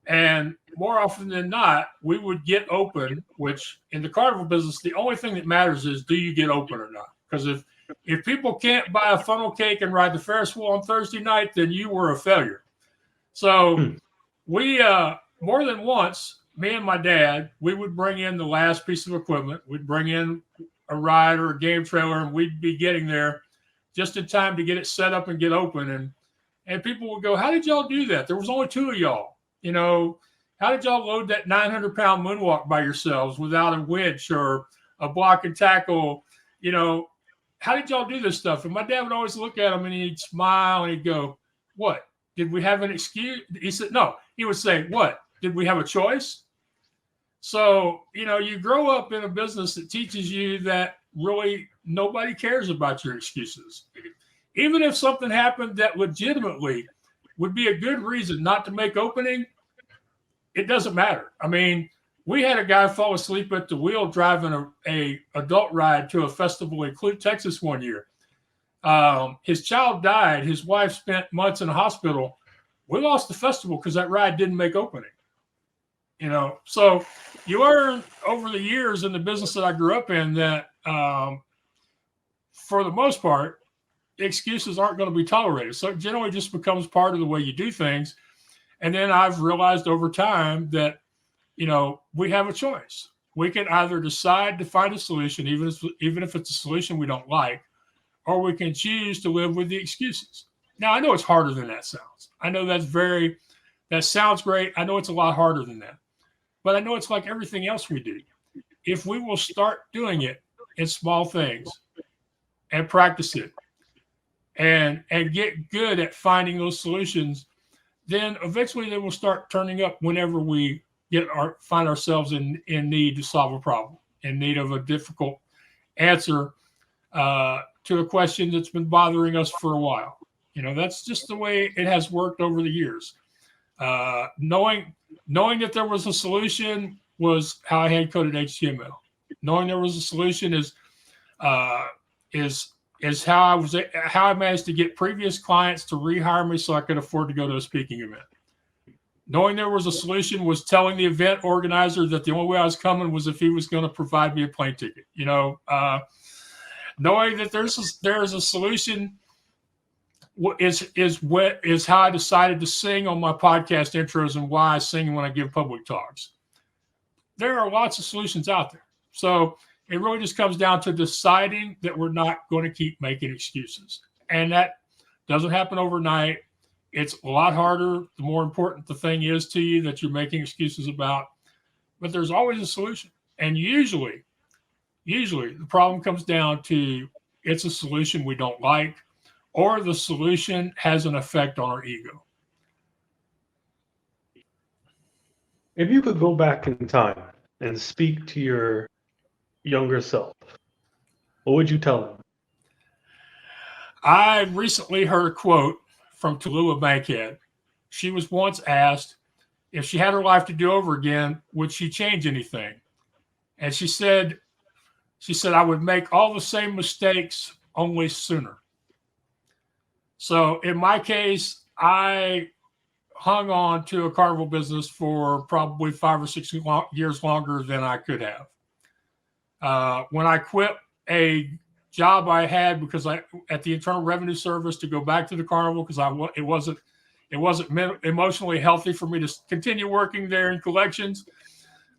And more often than not, we would get open, which in the carnival business, the only thing that matters is, do you get open or not? Because if people can't buy a funnel cake and ride the Ferris wheel on Thursday night, then you were a failure. So we, more than once, me and my dad, we would bring in the last piece of equipment. We'd bring in a ride or a game trailer, and we'd be getting there just in time to get it set up and get open. And people would go, how did y'all do that? There was only 2 of y'all. How did y'all load that 900-pound moonwalk by yourselves without a winch or a block and tackle? How did y'all do this stuff? And my dad would always look at him and he'd smile and he'd go, what? Did we have an excuse? He said, no. He would say, what? Did we have a choice? So, you grow up in a business that teaches you that really nobody cares about your excuses. Even if something happened that legitimately would be a good reason not to make opening, it doesn't matter. I mean, We had a guy fall asleep at the wheel driving a adult ride to a festival in Texas one year. His child died. His wife spent months in the hospital. We lost the festival because that ride didn't make opening. So you learn over the years in the business that I grew up in that for the most part, excuses aren't going to be tolerated. So it generally just becomes part of the way you do things. And then I've realized over time that, we have a choice. We can either decide to find a solution, even if it's a solution we don't like, or we can choose to live with the excuses. Now, I know it's harder than that sounds. I know that sounds great. I know it's a lot harder than that. But I know it's like everything else we do. If we will start doing it in small things and practice it and get good at finding those solutions, then eventually they will start turning up whenever we find ourselves in need to solve a problem, in need of a difficult answer to a question that's been bothering us for a while. That's just the way it has worked over the years. Knowing that there was a solution was how I hand coded HTML. Knowing there was a solution is how I managed to get previous clients to rehire me so I could afford to go to a speaking event. Knowing there was a solution was telling the event organizer that the only way I was coming was if he was going to provide me a plane ticket. Knowing that there's a solution is how I decided to sing on my podcast intros and why I sing when I give public talks. There are lots of solutions out there. So it really just comes down to deciding that we're not going to keep making excuses. And that doesn't happen overnight. It's a lot harder the more important the thing is to you that you're making excuses about. But there's always a solution. And usually the problem comes down to it's a solution we don't like, or the solution has an effect on our ego. If you could go back in time and speak to your younger self, what would you tell him? I recently heard a quote from Tallulah Bankhead. She was once asked if she had her life to do over again, would she change anything? And she said, I would make all the same mistakes, only sooner. So in my case, I hung on to a carnival business for probably 5 or 6 years longer than I could have. When I quit a job I had because at the Internal Revenue Service to go back to the carnival because it wasn't emotionally healthy for me to continue working there in collections,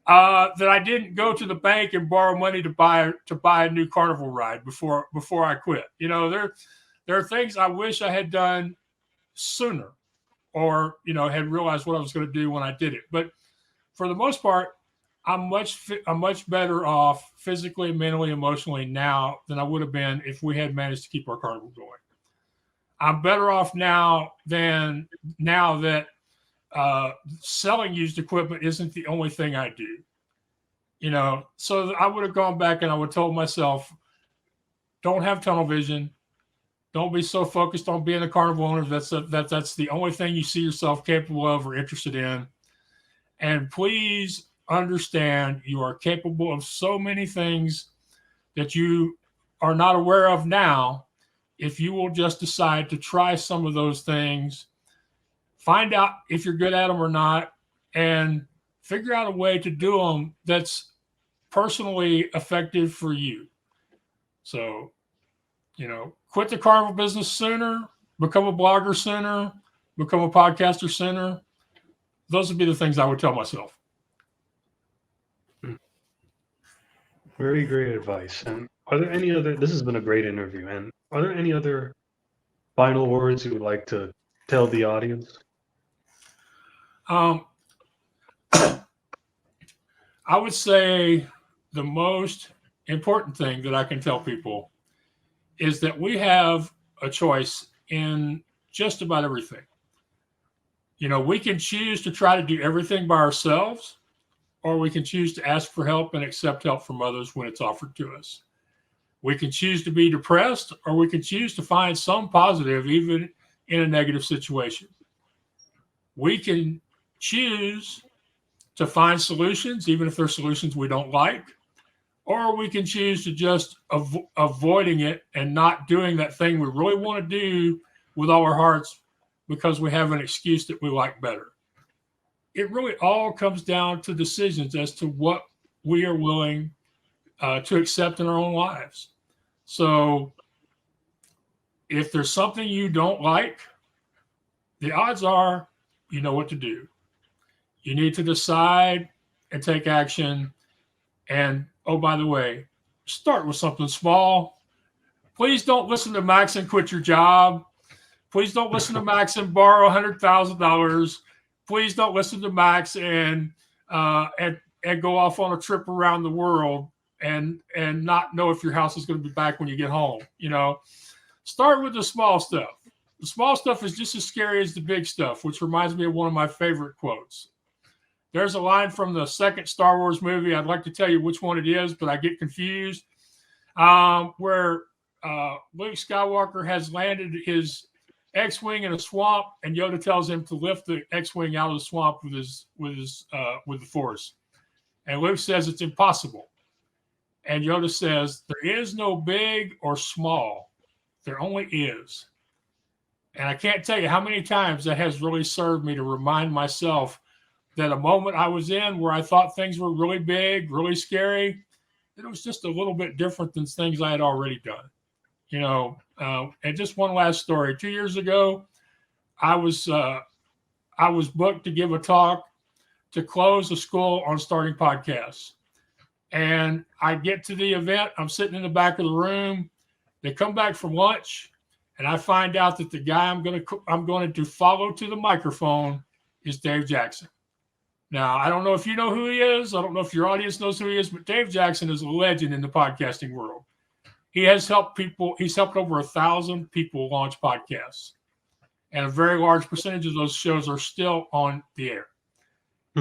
that I didn't go to the bank and borrow money to buy a new carnival ride before I quit. There are things I wish I had done sooner, or had realized what I was going to do when I did it. But for the most part, I'm much better off physically, mentally, emotionally now than I would have been if we had managed to keep our carnival going. I'm better off now that selling used equipment isn't the only thing I do. So I would have gone back and I would have told myself, don't have tunnel vision. Don't be so focused on being a carnival owner that's the only thing you see yourself capable of or interested in. And please understand you are capable of so many things that you are not aware of now. If you will just decide to try some of those things, find out if you're good at them or not, and figure out a way to do them that's personally effective for you. So, quit the carnival business sooner, become a blogger sooner, become a podcaster sooner. Those would be the things I would tell myself. Very great advice. And are there any other, this has been a great interview, and are there any other final words you would like to tell the audience? I would say the most important thing that I can tell people is that we have a choice in just about everything. We can choose to try to do everything by ourselves, or we can choose to ask for help and accept help from others when it's offered to us. We can choose to be depressed, or we can choose to find some positive even in a negative situation. We can choose to find solutions, even if they're solutions we don't like, or we can choose to just avoiding it and not doing that thing we really want to do with all our hearts because we have an excuse that we like better. It really all comes down to decisions as to what we are willing to accept in our own lives. So if there's something you don't like, the odds are you know what to do. You need to decide and take action. And oh, by the way, start with something small. Please don't listen to Max and quit your job. Please don't listen to Max and borrow $100,000. Please don't listen to Max and go off on a trip around the world and not know if your house is going to be back when you get home. Start with the small stuff. The small stuff is just as scary as the big stuff, which reminds me of one of my favorite quotes. There's a line from the second Star Wars movie. I'd like to tell you which one it is, but I get confused. Where Luke Skywalker has landed his X-wing in a swamp, and Yoda tells him to lift the X-wing out of the swamp with the Force. And Luke says it's impossible. And Yoda says there is no big or small. There only is. And I can't tell you how many times that has really served me to remind myself that a moment I was in where I thought things were really big, really scary, that it was just a little bit different than things I had already done. And just one last story. 2 years ago, I was booked to give a talk to close a school on starting podcasts. And I get to the event. I'm sitting in the back of the room. They come back from lunch, and I find out that the guy I'm going to follow to the microphone is Dave Jackson. Now, I don't know if you know who he is. I don't know if your audience knows who he is, but Dave Jackson is a legend in the podcasting world. He has helped people. He's helped over 1,000 people launch podcasts. And a very large percentage of those shows are still on the air.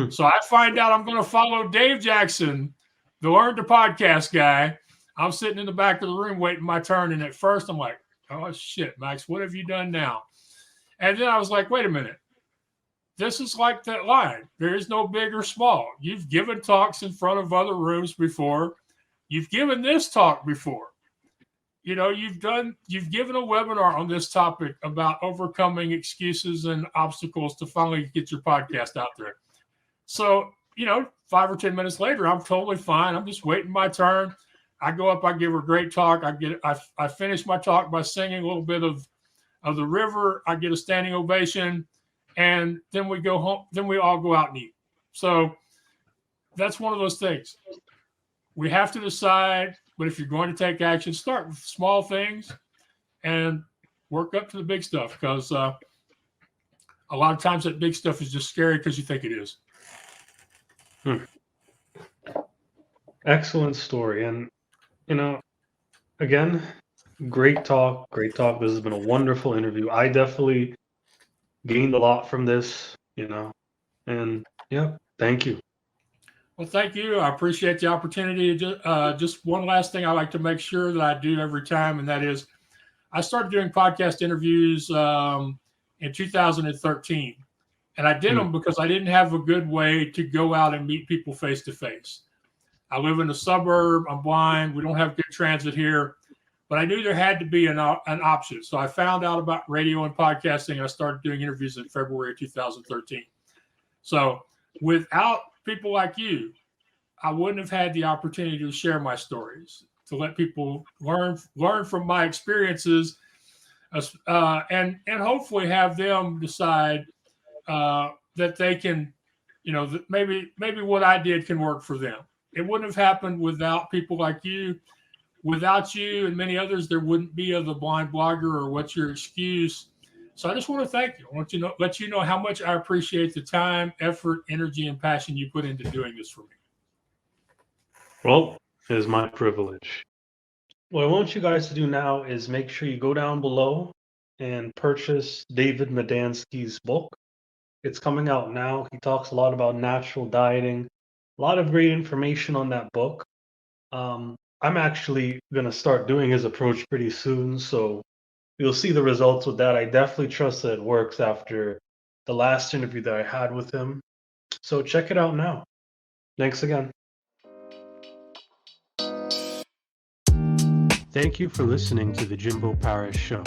So I find out I'm going to follow Dave Jackson, the Learn to Podcast guy. I'm sitting in the back of the room waiting my turn. And at first I'm like, oh, shit, Max, what have you done now? And then I was like, wait a minute. This is like that line. There is no big or small. You've given talks in front of other rooms before. You've given this talk before. You've given a webinar on this topic about overcoming excuses and obstacles to finally get your podcast out there. So, 5 or 10 minutes later, I'm totally fine. I'm just waiting my turn. I go up, I give a great talk. I finish my talk by singing a little bit of the river. I get a standing ovation. And then we go home. Then we all go out and eat. So that's one of those things. We have to decide, but if you're going to take action, start with small things and work up to the big stuff, because a lot of times that big stuff is just scary because you think it is. Excellent story. And, again, great talk. Great talk. This has been a wonderful interview. I definitely gained a lot from this, and yeah, thank you. Well, thank you. I appreciate the opportunity. Just one last thing I like to make sure that I do every time, and that is I started doing podcast interviews in 2013. And I did them because I didn't have a good way to go out and meet people face to face. I live in a suburb. I'm blind. We don't have good transit here. But I knew there had to be an option. So I found out about radio and podcasting, and I started doing interviews in February of 2013. So without people like you, I wouldn't have had the opportunity to share my stories, to let people learn from my experiences, and hopefully have them decide that they can, that maybe what I did can work for them. It wouldn't have happened without people like you. Without you and many others, there wouldn't be The Blind Blogger or What's Your Excuse. So I just want to thank you. I want to let you know how much I appreciate the time, effort, energy, and passion you put into doing this for me. Well, it is my privilege. What I want you guys to do now is make sure you go down below and purchase David Medansky's book. It's coming out now. He talks a lot about natural dieting, a lot of great information on that book. I'm actually going to start doing his approach pretty soon, so you'll see the results with that. I definitely trust that it works after the last interview that I had with him. So check it out now. Thanks again. Thank you for listening to the Jimbo Parish Show.